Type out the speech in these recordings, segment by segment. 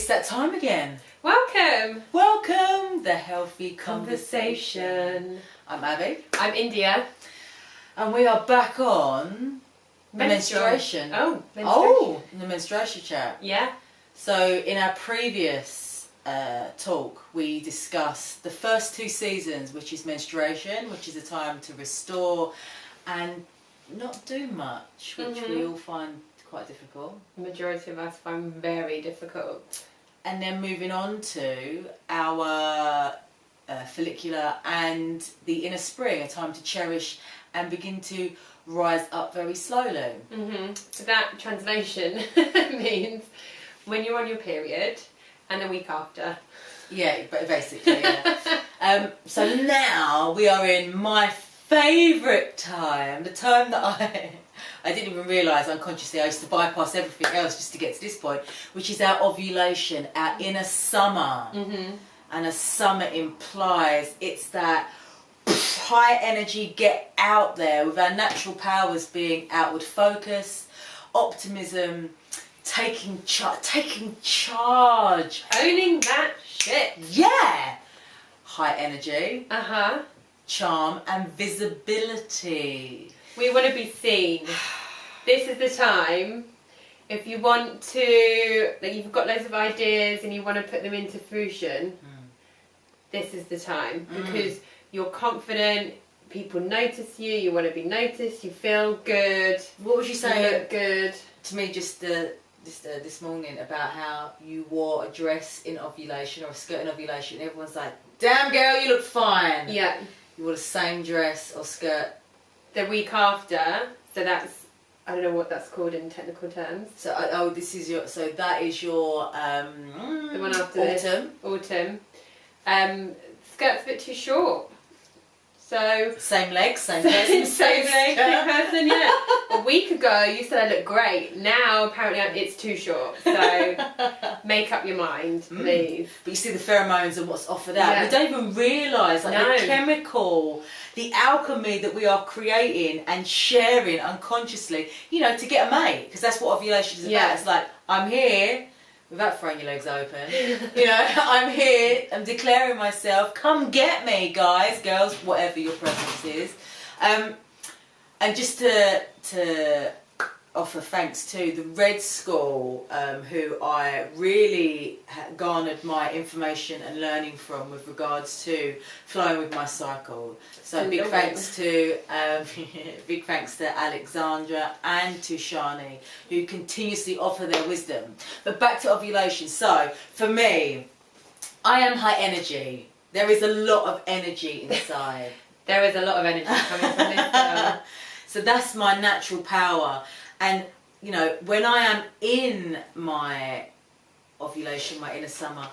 It's that time again. Welcome! Welcome, the Healthy Conversation. I'm Abi. I'm India. And we are back on menstruation. Oh, menstruation. Oh, the menstruation chat. Yeah. So in our previous talk, we discussed the first 2 seasons, which is menstruation, which is a time to restore and not do much, which we all find quite difficult. The majority of us find very difficult. And then moving on to our follicular and the inner spring, a time to cherish and begin to rise up very slowly. So that translation means when you're on your period and the week after. Yeah, but basically, yeah. So now we are in my favourite time, the time that I didn't even realise unconsciously I used to bypass everything else just to get to this point, which is our ovulation, our inner summer. And a summer implies it's that high energy, get out there with our natural powers being outward focus, optimism, taking charge. Owning that shit. Yeah! High energy. Uh-huh. Charm and visibility. We want to be seen. This is the time, if you want to, like, you've got loads of ideas and you want to put them into fruition, this is the time. Because you're confident, people notice you, you want to be noticed, you feel good. What would you say? You look good. To me, just this morning, about how you wore a dress in ovulation or a skirt in ovulation, everyone's like, damn girl, you look fine. Yeah. You wore the same dress or skirt the week after, so that's, I don't know what that's called in technical terms. So that is your The one after autumn. Autumn. Skirt's a bit too short. So Same legs, same same person, same leg, skirt. same person, yeah. A week ago you said I looked great. Now apparently it's too short. So make up your mind, please. But you see the pheromones and what's off of that. Yeah. We don't even realise the chemical, the alchemy that we are creating and sharing unconsciously, to get a mate. Because that's what ovulation is about. Yeah. It's like, I'm here, without throwing your legs open, I'm here, I'm declaring myself, come get me, guys, girls, whatever your preference is. And just to offer thanks to the Red School, who I really garnered my information and learning from with regards to flowing with my cycle. So big thanks to Alexandra and to Shani, who continuously offer their wisdom. But back to ovulation. So for me, I am high energy. There is a lot of energy inside. There is a lot of energy coming from this girl. So that's my natural power. And, when I am in my ovulation, my inner summer,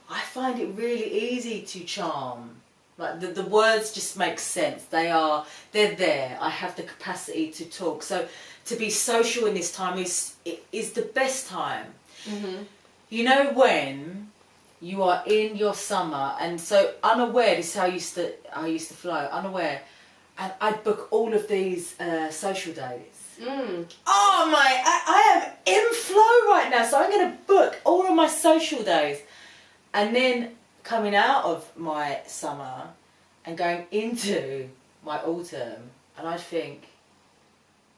I find it really easy to charm. Like, the words just make sense. They're there. I have the capacity to talk. So to be social in this time is the best time. When you are in your summer, and so unaware, this is how I used to flow, unaware, and I'd book all of these social days. Oh my, I am in flow right now, so I'm going to book all of my social days. And then coming out of my summer and going into my autumn, and I'd think,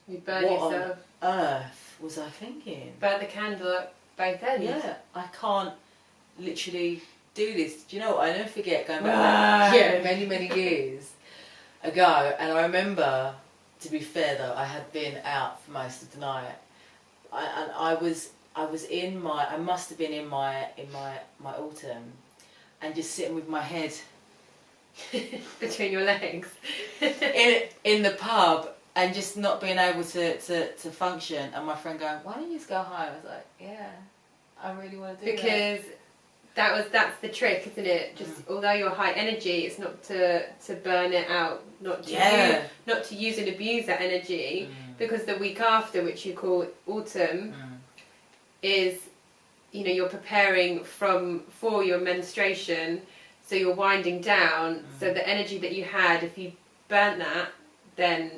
You burn what yourself. on earth was I thinking? Burn the candle at both ends. Yeah, I can't literally do this. Do you know what? I never forget going back many years ago, and I remember, to be fair though, I had been out for most of the night, and I must have been in my autumn, and just sitting with my head between your legs in the pub, and just not being able to function, and my friend going, why don't you just go home? I was like, yeah, I really want to do that. Because that's the trick, isn't it? Just although you're high energy, it's not to burn it out, not to use and abuse that energy, because the week after, which you call autumn, is you're preparing for your menstruation, so you're winding down. So the energy that you had, if you burnt that, then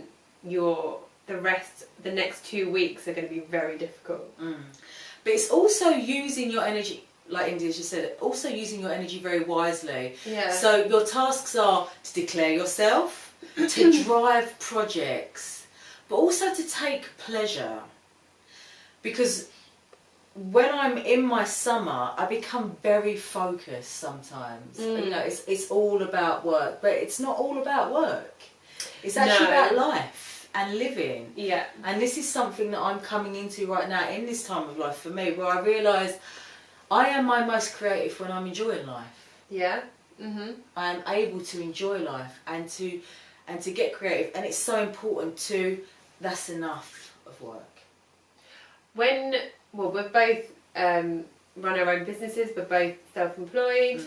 the next 2 weeks are going to be very difficult. But it's also using your energy like India just said, also using your energy very wisely. Yeah. So your tasks are to declare yourself, to drive projects, but also to take pleasure. Because when I'm in my summer, I become very focused sometimes. You know, it's all about work, but it's not all about work. It's actually about life and living. Yeah. And this is something that I'm coming into right now in this time of life for me, where I realise I am my most creative when I'm enjoying life. Yeah. I am able to enjoy life and to get creative, and it's so important to. That's enough of work. We're both run our own businesses. We're both self-employed.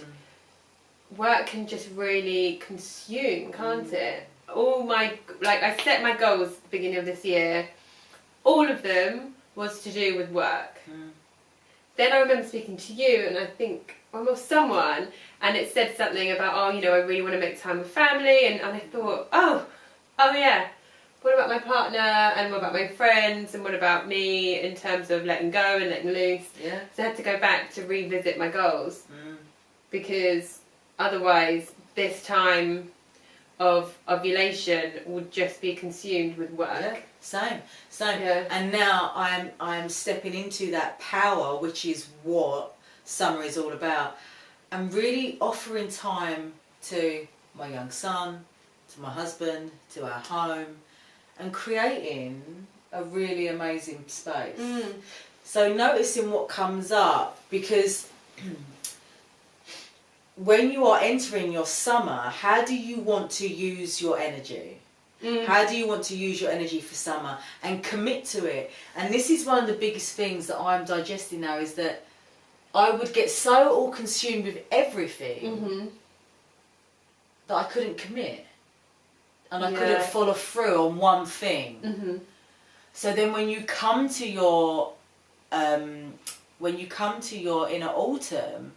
Work can just really consume, can't it? I set my goals at the beginning of this year. All of them was to do with work. Then I remember speaking to you, and I think someone, and it said something about, I really want to make time with family, and I thought, oh yeah, what about my partner, and what about my friends, and what about me in terms of letting go and letting loose? Yeah. So I had to go back to revisit my goals, because otherwise this time of ovulation would just be consumed with work. Yeah. Same. Yeah. And now I'm stepping into that power, which is what summer is all about. I'm really offering time to my young son, to my husband, to our home, and creating a really amazing space. So noticing what comes up, because when you are entering your summer, how do you want to use your energy? How do you want to use your energy for summer and commit to it? And this is one of the biggest things that I'm digesting now, is that I would get so all consumed with everything that I couldn't commit. And I couldn't follow through on one thing. So then when you come to your inner autumn,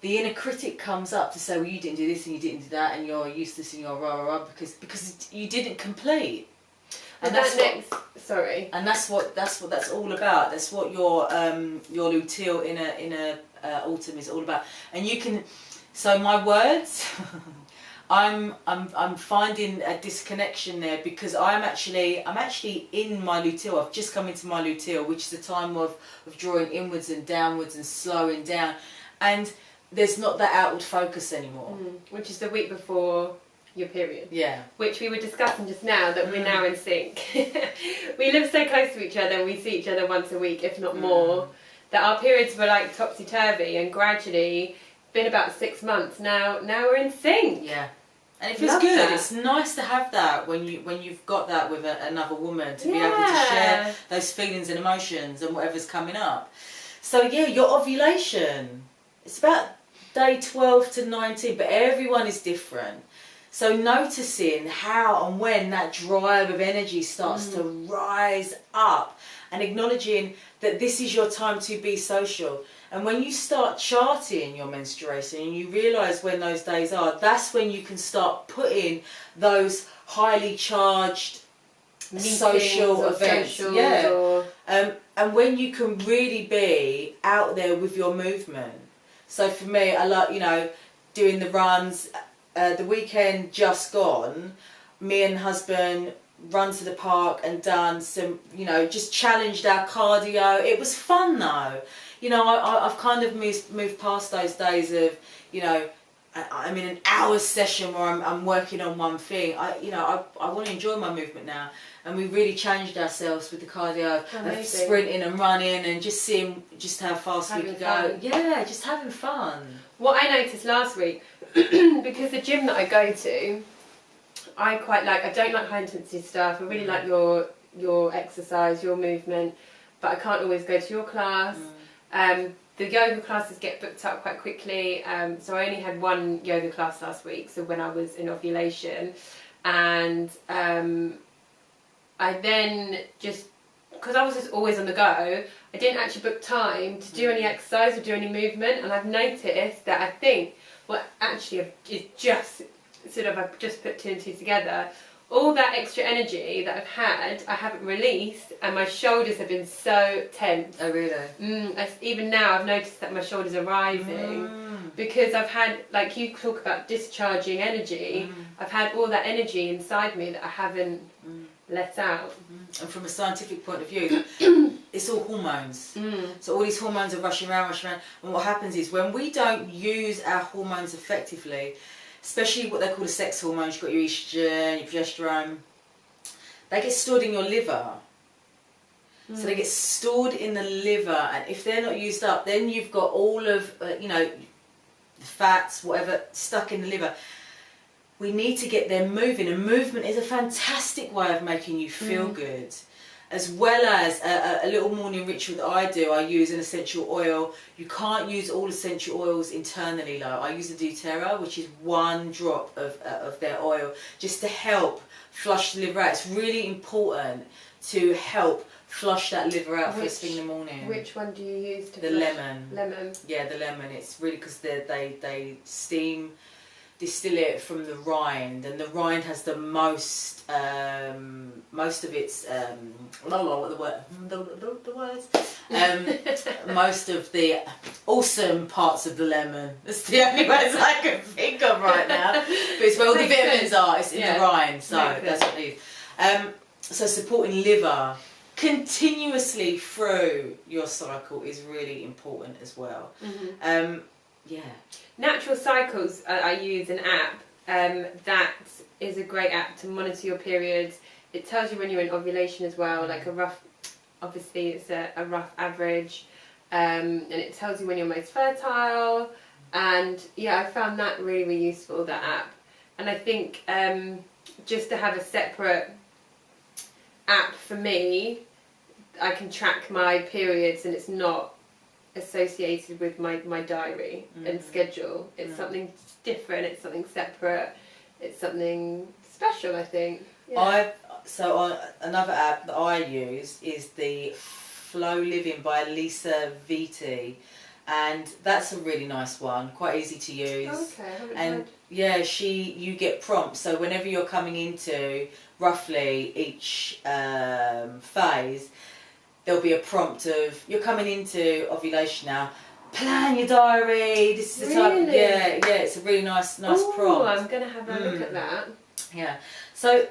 the inner critic comes up to say, well, you didn't do this and you didn't do that, and you're useless and you're rah because you didn't complete. And that's what that's all about. That's what your luteal inner autumn is all about. And you can, so my words, I'm finding a disconnection there, because I'm actually in my luteal. I've just come into my luteal, which is the time of drawing inwards and downwards and slowing down, and there's not that outward focus anymore. Which is the week before your period. Yeah. Which we were discussing just now, that we're now in sync. We live so close to each other, and we see each other once a week, if not more, that our periods were like topsy-turvy, and gradually, been about 6 months now we're in sync. Yeah. And it feels good. It's nice to have that when you've got that with another woman, to be able to share those feelings and emotions and whatever's coming up. So yeah, your ovulation, it's about day 12 to 19, but everyone is different. So noticing how and when that drive of energy starts to rise up, and acknowledging that this is your time to be social. And when you start charting your menstruation and you realise when those days are, that's when you can start putting those highly charged social events. And when you can really be out there with your movement. So for me, I like, doing the runs. The weekend just gone, me and husband run to the park and done some, just challenged our cardio. It was fun though. I've kind of moved past those days of, I'm in an hour session where I'm working on one thing. I want to enjoy my movement now. And we really challenged ourselves with the cardio of sprinting and running and just seeing just how fast we could go. Yeah, just having fun. What I noticed last week, because the gym that I go to, I don't like high intensity stuff. I really like your exercise, your movement, but I can't always go to your class. The yoga classes get booked up quite quickly, so I only had one yoga class last week, so when I was in ovulation, and I then just, because I was just always on the go, I didn't actually book time to do any exercise or do any movement, and I've noticed that I've just put two and two together. all that extra energy that I've had, I haven't released, and my shoulders have been so tense. Oh, really? Even now, I've noticed that my shoulders are rising because I've had, like you talk about discharging energy, I've had all that energy inside me that I haven't let out. And from a scientific point of view, it's all hormones. So all these hormones are rushing around. And what happens is when we don't use our hormones effectively, especially what they call the sex hormones, you've got your estrogen, your progesterone, they get stored in your liver. So they get stored in the liver, and if they're not used up, then you've got all of, the fats, whatever, stuck in the liver. We need to get them moving, and movement is a fantastic way of making you feel good. As well as a little morning ritual that I do, I use an essential oil. You can't use all essential oils internally, though. I use the doTERRA, which is 1 drop of their oil, just to help flush the liver out. It's really important to help flush that liver out first thing in the morning. Which one do you use to The flush? lemon. Lemon. Yeah, the lemon. It's really because they distill it from the rind, and the rind has the most of its most of the awesome parts of the lemon. That's the only words I can think of right now. But it's where all the vitamins are. It's in the rind, so that's what it is. So supporting liver continuously through your cycle is really important as well. Natural Cycles, I use an app that is a great app to monitor your periods. It tells you when you're in ovulation as well, like a rough, obviously it's a rough average, and it tells you when you're most fertile, and I found that really, really useful, that app. And I think just to have a separate app for me, I can track my periods and it's not associated with my diary and schedule. It's something different, it's something separate, it's something special, I think. Another app that I use is the Flow Living by Lisa Vitti, and that's a really nice one, quite easy to use. And you get prompts, so whenever you're coming into roughly each phase, there'll be a prompt of, you're coming into ovulation now, plan your diary, this is the time. It's a really nice prompt. I'm going to have a look at that. So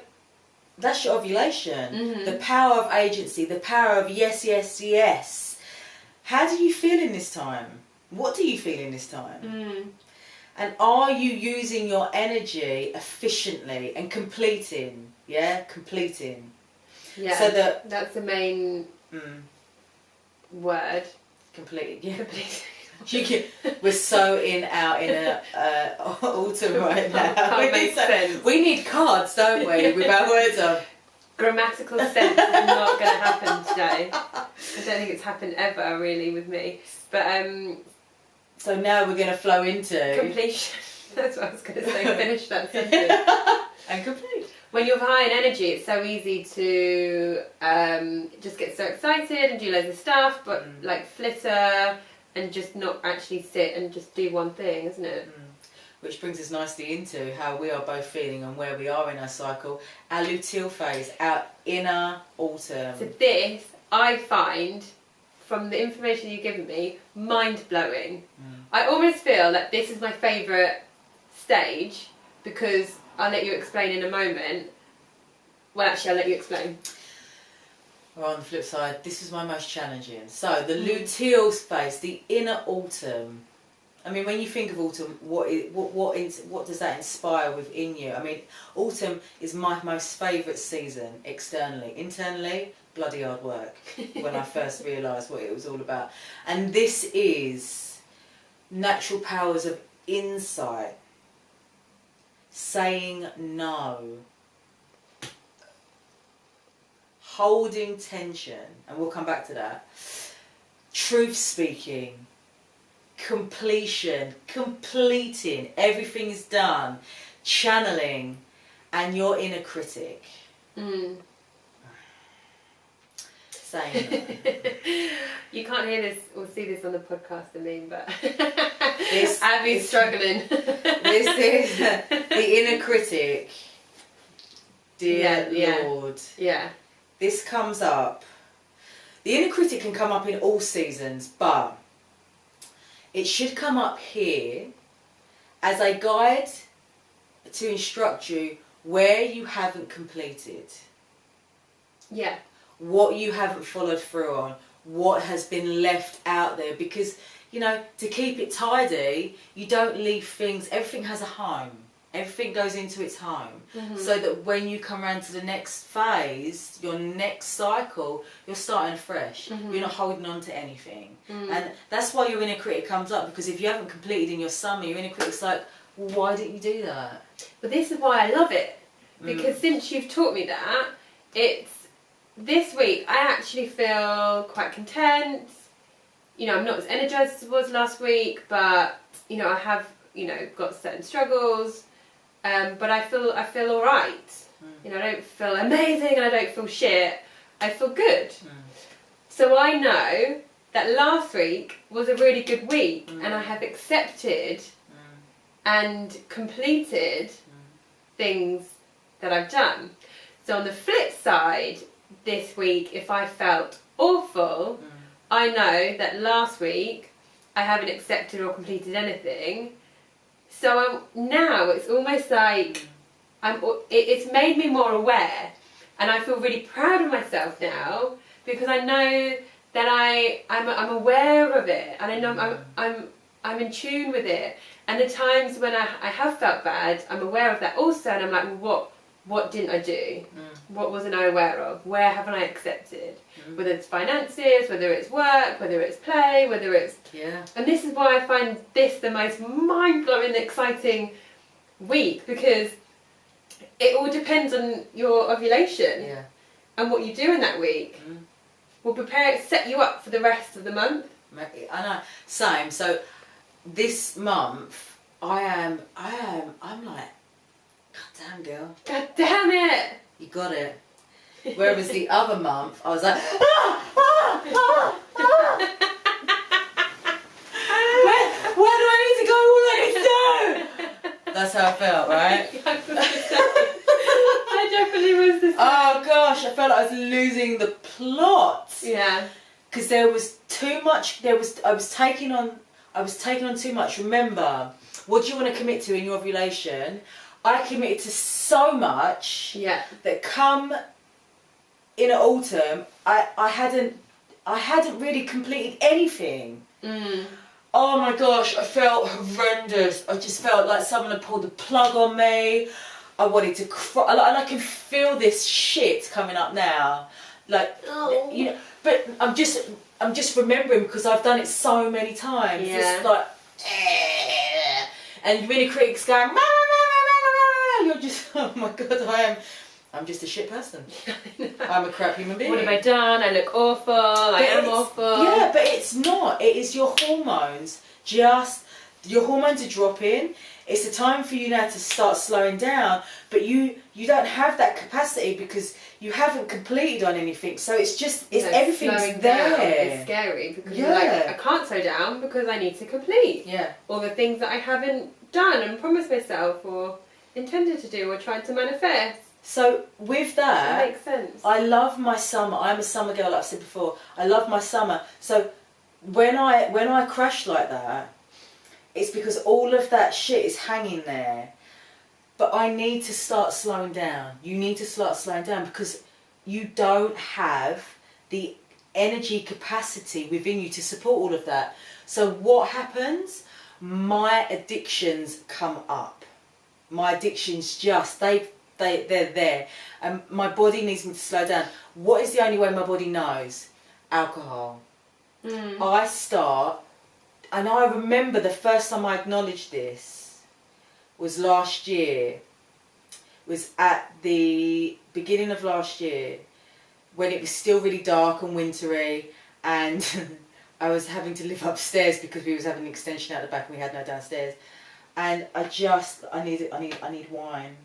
that's your ovulation. The power of agency, the power of yes, yes, yes. How do you feel in this time? What do you feel in this time? And are you using your energy efficiently and completing? Completing. So that's the main word. Completing. We're so in our autumn right now. We need cards, don't we, with our words on. Grammatical sense is not going to happen today. I don't think it's happened ever really with me. But so now we're going to flow into completion. That's what I was going to say. Finish that sentence. And complete. When you're high in energy, it's so easy to just get so excited and do loads of stuff, but like flitter and just not actually sit and just do one thing, isn't it? Which brings us nicely into how we are both feeling and where we are in our cycle. Our luteal phase, our inner autumn. So this, I find, from the information you've given me, mind-blowing. I almost feel that this is my favourite stage, because I'll let you explain in a moment. Well, actually, I'll let you explain. Or on the flip side, this is my most challenging. So the luteal phase, the inner autumn. I mean, when you think of autumn, what does that inspire within you? I mean, autumn is my most favourite season externally. Internally, bloody hard work when I first realised what it was all about. And this is natural powers of insight, saying no, holding tension, and we'll come back to that, truth speaking, completion, completing, everything is done, channeling, and your inner critic. Saying that. You can't hear this or see this on the podcast, I mean, but Abby's struggling. This is the inner critic Dear Lord. Yeah. This comes up. The inner critic can come up in all seasons, but it should come up here as a guide to instruct you where you haven't completed. Yeah. What you haven't followed through on. What has been left out there. Because, you know, to keep it tidy, you don't leave things. Everything has a home. Everything goes into its home. Mm-hmm. So that when you come around to the next phase, your next cycle, you're starting afresh. Mm-hmm. You're not holding on to anything. Mm. And that's why your inner critic comes up. Because if you haven't completed in your summer, your inner critic's like, well, why didn't you do that? But this is why I love it. Because since you've taught me that, it's this week I actually feel quite content. You know, I'm not as energized as I was last week, but you know, I have, you know, got certain struggles. But I feel all right. You know, I don't feel amazing and I don't feel shit. I feel good. So I know that last week was a really good week, and I have accepted and completed things that I've done. So on the flip side, this week, if I felt awful, I know that last week I haven't accepted or completed anything. So now it's almost like it's made me more aware, and I feel really proud of myself now because I know that I'm aware of it, and I know I'm in tune with it. And the times when I have felt bad, I'm aware of that also, and I'm like, well, what didn't I do? What wasn't I aware of? Where haven't I accepted? Whether it's finances, whether it's work, whether it's play, whether it's... Yeah. And this is why I find this the most mind-blowing, exciting week, because it all depends on your ovulation and what you do in that week. Will set you up for the rest of the month. I know. Same. So this month, I'm like, God damn, girl. God damn it! You got it. Whereas the other month, I was like, where do I need to go? What do I need to do? That's how I felt, right? I definitely was the same. Oh gosh, I felt like I was losing the plot. Yeah. Because there was too much. I was taking on too much. Remember, what do you want to commit to in your ovulation? I committed to so much that come in autumn, I hadn't really completed anything. Oh my gosh, I felt horrendous. I just felt like someone had pulled the plug on me. I wanted to cry. I can feel this shit coming up now. Like, you know, but I'm just remembering because I've done it so many times. Yeah. It's like, and really critics going, you're just, oh my god, I'm just a shit person. I'm a crap human being. What have I done? I look awful. I am awful. Yeah, but it's not. It is your hormones. Your hormones are dropping. It's a time for you now to start slowing down. But you don't have that capacity because you haven't completed on anything. So it's just, everything's slowing there. Down is scary because you're like, I can't slow down because I need to complete. Yeah. All the things that I haven't done and promised myself or intended to do or tried to manifest. So with that makes sense. I love my summer. I'm a summer girl, like I've said before. I love my summer. So when I crash like that, it's because all of that shit is hanging there. But I need to start slowing down. You need to start slowing down because you don't have the energy capacity within you to support all of that. So what happens? My addictions come up. My addictions they're there. And my body needs me to slow down. What is the only way my body knows? Alcohol. I start, and I remember the first time I acknowledged this was last year. Was at the beginning of last year when it was still really dark and wintry, and I was having to live upstairs because we was having an extension out the back and we had no downstairs. And I need wine.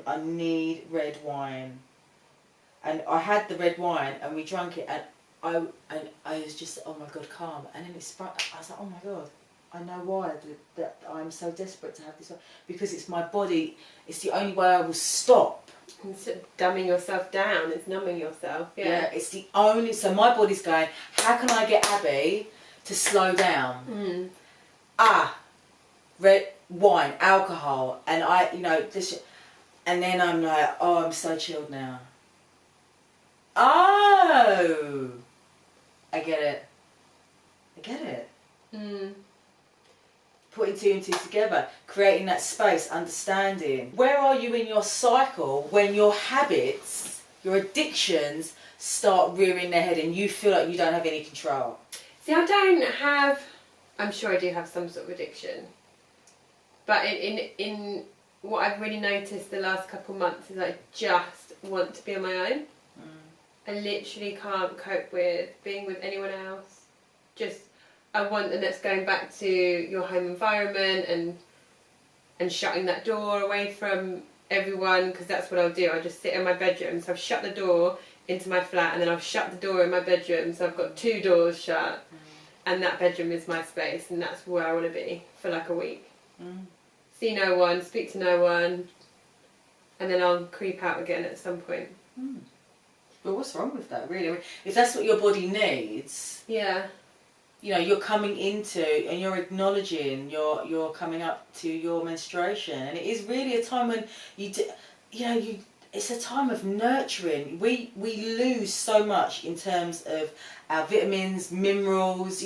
I need red wine. And I had the red wine and we drank it, and I was just, oh my god, calm. And then it sprung, I was like, oh my god, I know why that I'm so desperate to have this, because it's my body. It's the only way I will stop. Instead of dumbing yourself down, it's numbing yourself. Yeah. It's the only. So my body's going, how can I get Abby to slow down? Red wine, alcohol, and this, and then I'm like, oh, I'm so chilled now. Oh, I get it. Putting two and two together, creating that space, understanding. Where are you in your cycle when your habits, your addictions start rearing their head and you feel like you don't have any control? See, I don't have, I'm sure I do have some sort of addiction. But in what I've really noticed the last couple of months is I just want to be on my own. I literally can't cope with being with anyone else. I want, and that's going back to your home environment and shutting that door away from everyone, because that's what I'll do. I'll just sit in my bedroom. So I've shut the door into my flat, and then I'll shut the door in my bedroom. So I've got 2 doors shut, and that bedroom is my space, and that's where I want to be for like a week. See no one, speak to no one, and then I'll creep out again at some point. Well, what's wrong with that, really? If that's what your body needs, you're coming into and you're acknowledging you're coming up to your menstruation, and it is really a time when it's a time of nurturing. We lose so much in terms of our vitamins, minerals.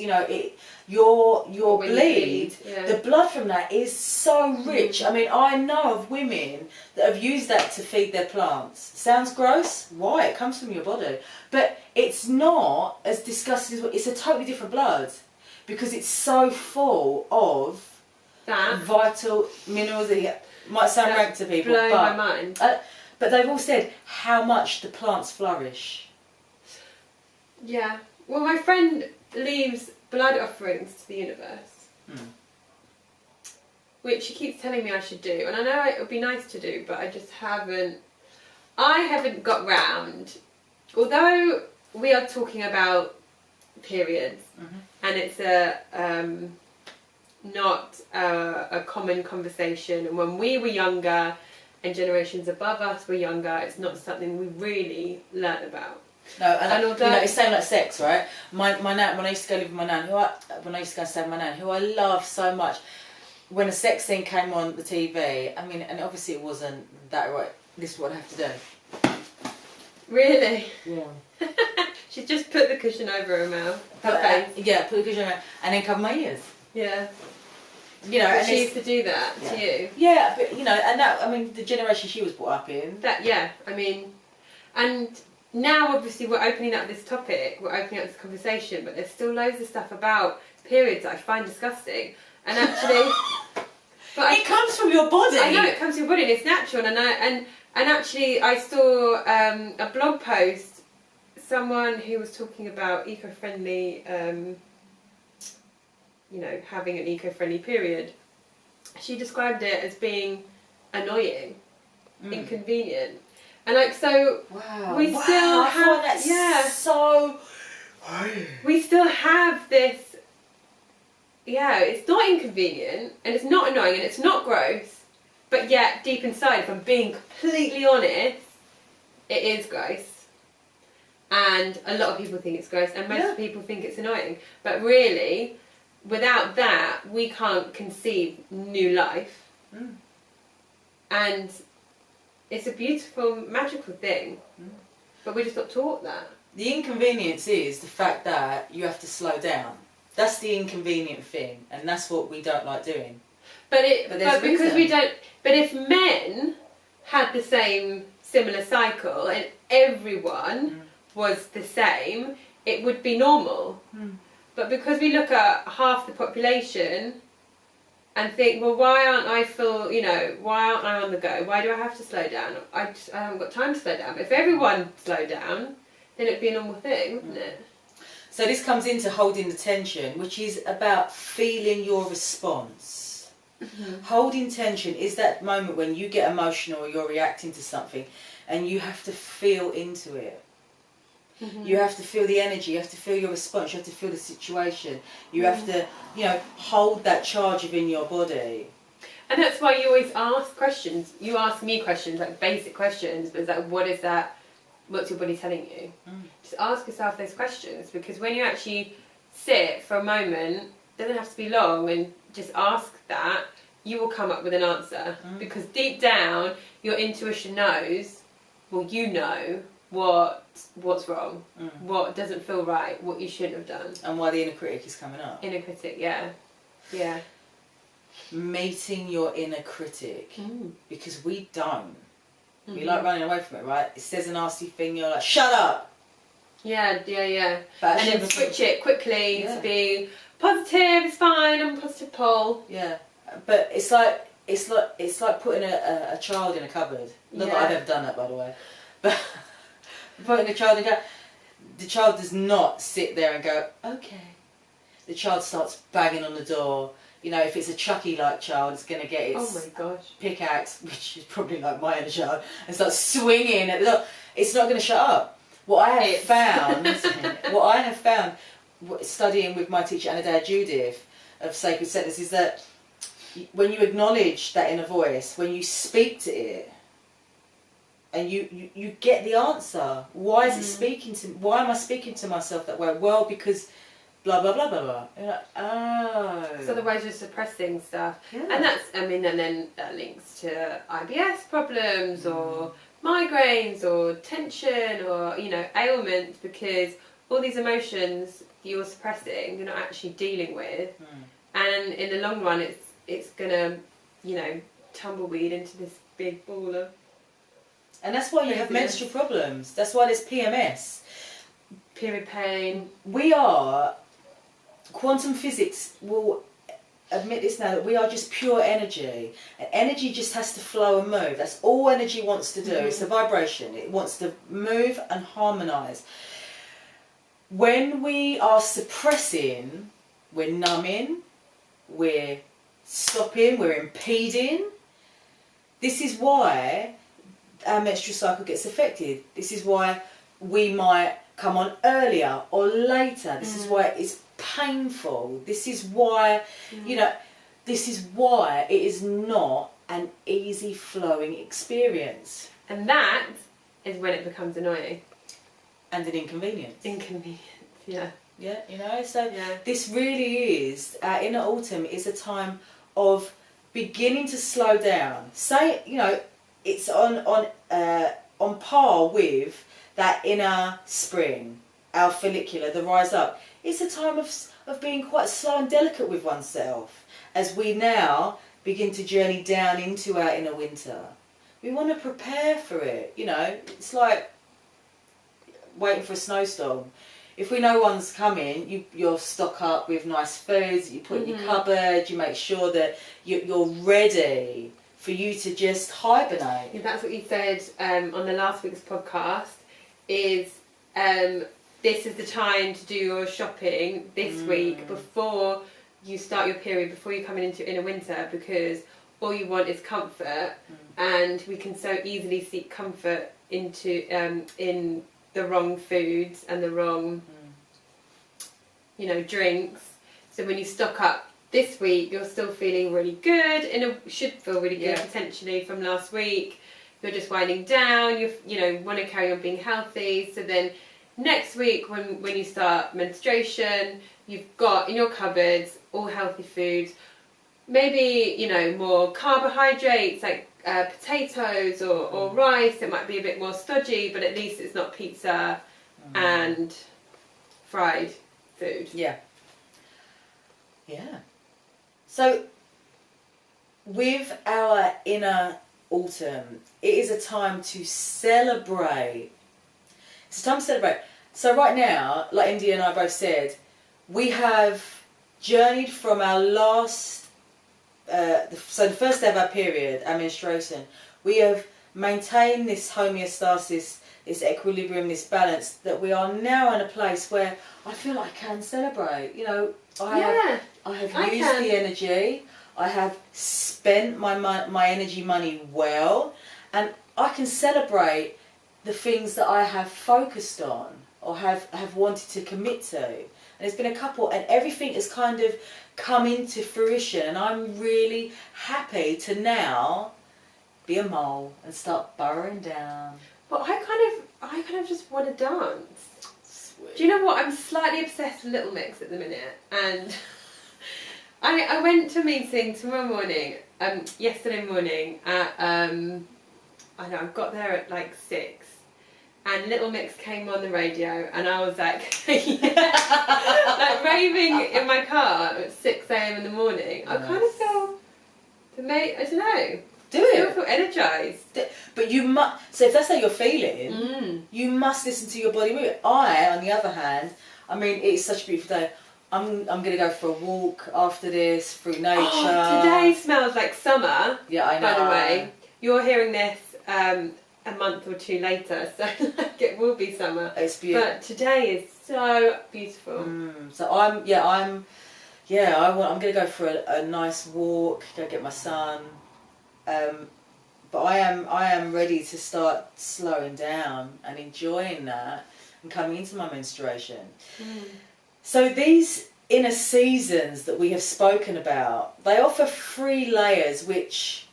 Your bleed, the blood from that is so rich. I mean, I know of women that have used that to feed their plants. Sounds gross? Why? It comes from your body, but it's not as disgusting as it's a totally different blood, because it's so full of that vital minerals. That might sound rank to people, blown my mind. But they've all said how much the plants flourish. Yeah. Well, my friend leaves blood offerings to the universe, which she keeps telling me I should do, and I know it would be nice to do, but I just haven't. I haven't got round. Although we are talking about periods, and it's not a common conversation, and when we were younger and generations above us were younger, it's not something we really learnt about. No, and although, it's same like sex, right? My nan, when I used to go live with my nan, when I used to go stay with my nan, who I love so much, when a sex scene came on the TV, I mean, and obviously it wasn't that right. This is what I have to do. Really? Yeah. She just put the cushion over her mouth. Put the cushion over, and then cover my ears. Yeah. And she used to do that to you. Yeah, but and that, I mean, the generation she was brought up in. And now obviously we're opening up this topic, we're opening up this conversation, but there's still loads of stuff about periods that I find disgusting. And actually, but it comes from your body. I know it comes from your body, and it's natural. And actually, I saw a blog post, someone who was talking about eco-friendly. Having an eco-friendly period. She described it as being annoying, inconvenient, and we still have we still have this. Yeah, it's not inconvenient, and it's not annoying, and it's not gross, but yet deep inside, if I'm being completely honest, it is gross. And a lot of people think it's gross, and most people think it's annoying, but really, without that, we can't conceive new life. And it's a beautiful, magical thing. But we're just not taught that. The inconvenience is the fact that you have to slow down. That's the inconvenient thing, and that's what we don't like doing. But because we don't. But if men had the same similar cycle and everyone was the same, it would be normal. But because we look at half the population and think, well, why aren't I on the go? Why do I have to slow down? I haven't got time to slow down. But if everyone slowed down, then it'd be a normal thing, wouldn't it? So this comes into holding the tension, which is about feeling your response. Holding tension is that moment when you get emotional or you're reacting to something and you have to feel into it. You have to feel the energy, you have to feel your response, you have to feel the situation. You have to, you know, hold that charge within your body. And that's why you always ask questions. You ask me questions, like basic questions, but it's like, what is that? What's your body telling you? Just ask yourself those questions, because when you actually sit for a moment, it doesn't have to be long, and just ask that, you will come up with an answer. Because deep down, your intuition knows, well, you know what's wrong, what doesn't feel right, what you shouldn't have done. And why the inner critic is coming up. Inner critic, yeah. Yeah. Meeting your inner critic, because we don't. We like running away from it, right? It says a nasty thing, you're like, shut up! Yeah. But and then switch it quickly to be positive, it's fine, I'm a positive pole. Yeah. But it's like putting a child in a cupboard. Not that I've ever done that, by the way. But putting a child in a cupboard, the child does not sit there and go, okay. The child starts banging on the door. You know, if it's a Chucky-like child, it's going to get its pickaxe, which is probably like my inner child, and start swinging at the door. It's not going to shut up. What I have found, studying with my teacher Anna Judith of Sacred Sentence, is that when you acknowledge that inner voice, when you speak to it, and you get the answer. Why is it speaking to? Why am I speaking to myself that way? Well, because blah blah blah blah blah. You're like, oh. So otherwise you're suppressing stuff, and that's, I mean, and then that links to IBS problems or migraines or tension or, you know, ailments, because all these emotions you're suppressing, you're not actually dealing with, and in the long run, it's gonna, you know, tumbleweed into this big ball of. And that's why you have menstrual problems. That's why there's PMS. Period pain. We are, quantum physics will admit this now, that we are just pure energy. And energy just has to flow and move. That's all energy wants to do. It's a vibration. It wants to move and harmonise. When we are suppressing, we're numbing, we're stopping, we're impeding. This is why our menstrual cycle gets affected. This is why we might come on earlier or later. This is why it's painful. This is why, you know, this is why it is not an easy flowing experience. And that is when it becomes annoying. And an inconvenience. Inconvenience, yeah. Yeah, you know, so this really is, inner autumn is a time of beginning to slow down. Say, you know, it's on par with that inner spring, our follicular, the rise up. It's a time of being quite slow and delicate with oneself as we now begin to journey down into our inner winter. We want to prepare for it, you know. It's like waiting for a snowstorm. If we know one's coming, you'll stock up with nice foods, you put in your cupboard, you make sure that you're ready for you to just hibernate. Yeah, that's what you said on the last week's podcast, is this is the time to do your shopping this week before you start your period, before you come into inner winter, because all you want is comfort, and we can so easily seek comfort into in the wrong foods and the wrong you know, drinks. So when you stock up this week, you're still feeling really good, and should feel really good potentially from last week. You're just winding down, you know, want to carry on being healthy. So then next week, when you start menstruation, you've got in your cupboards all healthy foods. Maybe, you know, more carbohydrates like potatoes or rice. It might be a bit more stodgy, but at least it's not pizza and fried food. Yeah. So with our inner autumn, it is a time to celebrate. It's a time to celebrate. So right now, like India and I both said, we have journeyed from our last, so the first day of our period, our menstruation, we have maintained this homeostasis, this equilibrium, this balance, that we are now in a place where I feel like I can celebrate. You know, I have used the energy, I have spent my energy money well, and I can celebrate the things that I have focused on or have wanted to commit to. And there's been a couple, and everything has kind of come into fruition, and I'm really happy to now be a mole and start burrowing down. But I kind of just want to dance. Sweet. Do you know what? I'm slightly obsessed with Little Mix at the minute, and I went to a meeting yesterday morning at I got there at like 6. And Little Mix came on the radio, and I was like, like raving in my car at 6 a.m. in the morning. Nice. I kind of feel, I don't know. Do it. I feel energised. But you must. So if that's how you're feeling, you must listen to your body move. I, on the other hand, I mean, it's such a beautiful day. I'm gonna go for a walk after this through nature. Oh, today smells like summer. Yeah, I know. By the way, you're hearing this a month or 2 later, so like it will be summer. It's beautiful. But today is so beautiful. So I'm gonna go for a nice walk, go get my son. But I am ready to start slowing down and enjoying that and coming into my menstruation. So these inner seasons that we have spoken about, they offer 3 layers which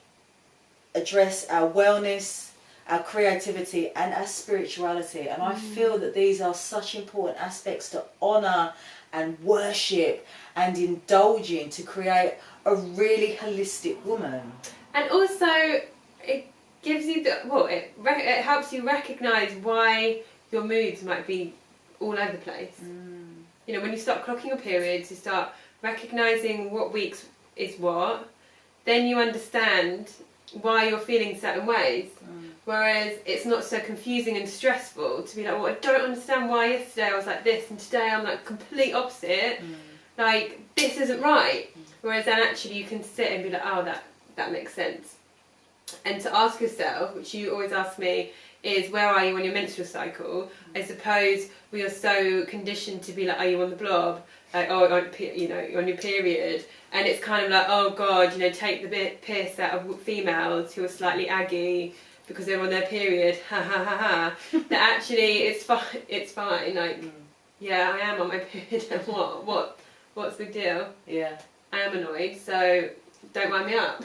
address our wellness, our creativity and our spirituality, and I feel that these are such important aspects to honour and worship and indulge in to create a really holistic woman. And also it gives you it helps you recognise why your moods might be all over the place. You know, when you start clocking your periods, you start recognising what weeks is what, then you understand why you're feeling certain ways. Whereas it's not so confusing and stressful to be like, well, I don't understand why yesterday I was like this and today I'm like complete opposite. Like, this isn't right. Whereas then actually you can sit and be like, oh, that makes sense. And to ask yourself, which you always ask me, is where are you on your menstrual cycle? I suppose we are so conditioned to be like, are you on the blob? Like, oh, you're on your period. And it's kind of like, oh God, take the piss out of females who are slightly aggy because they're on their period, ha ha ha ha. That actually it's fine. Like, yeah, I am on my period, and what's the big deal? Yeah. I am annoyed, so don't wind me up.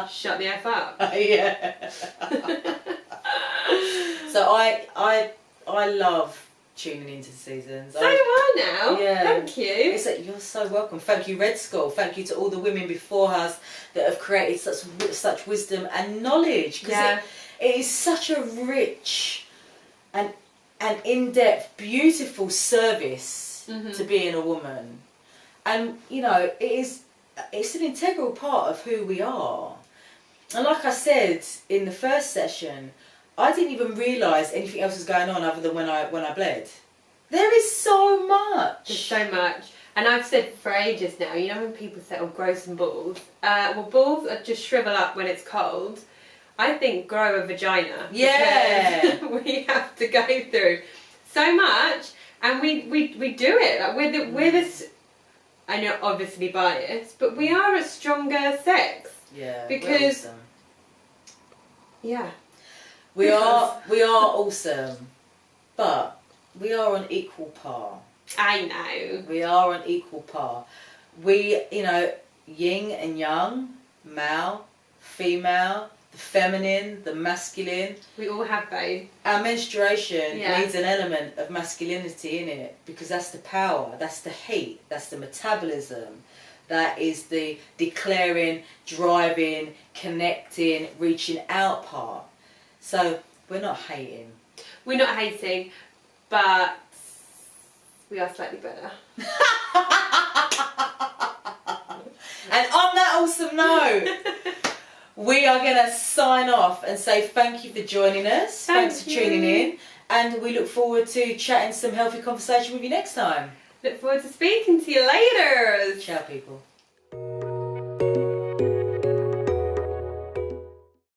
Shut the F up. Yeah. So I love tuning into the seasons. So do I now. Yeah. Thank you. You're so welcome. Thank you, Red Skull. Thank you to all the women before us that have created such wisdom and knowledge. Because it is such a rich and in-depth, beautiful service to being a woman. And, it's an integral part of who we are. And like I said in the first session, I didn't even realise anything else was going on other than when I bled. There is so much. There's so much. And I've said for ages now, when people say, oh, grow some balls. Well, balls just shrivel up when it's cold. I think grow a vagina. Yeah. We have to go through so much. And we do it. Like we're this, I know obviously biased, but we are a stronger sex. Yeah. Because awesome. Yeah. We are awesome, but we are on equal par. I know. We are on equal par. We, yin and yang, male, female, the feminine, the masculine. We all have both. Our menstruation needs an element of masculinity in it, because that's the power, that's the heat, that's the metabolism. That is the declaring, driving, connecting, reaching out part. So we're not hating. We're not hating, but we are slightly better. And on that awesome note, we are going to sign off and say thank you for joining us. Thanks for tuning in. And we look forward to chatting some healthy conversation with you next time. Look forward to speaking to you.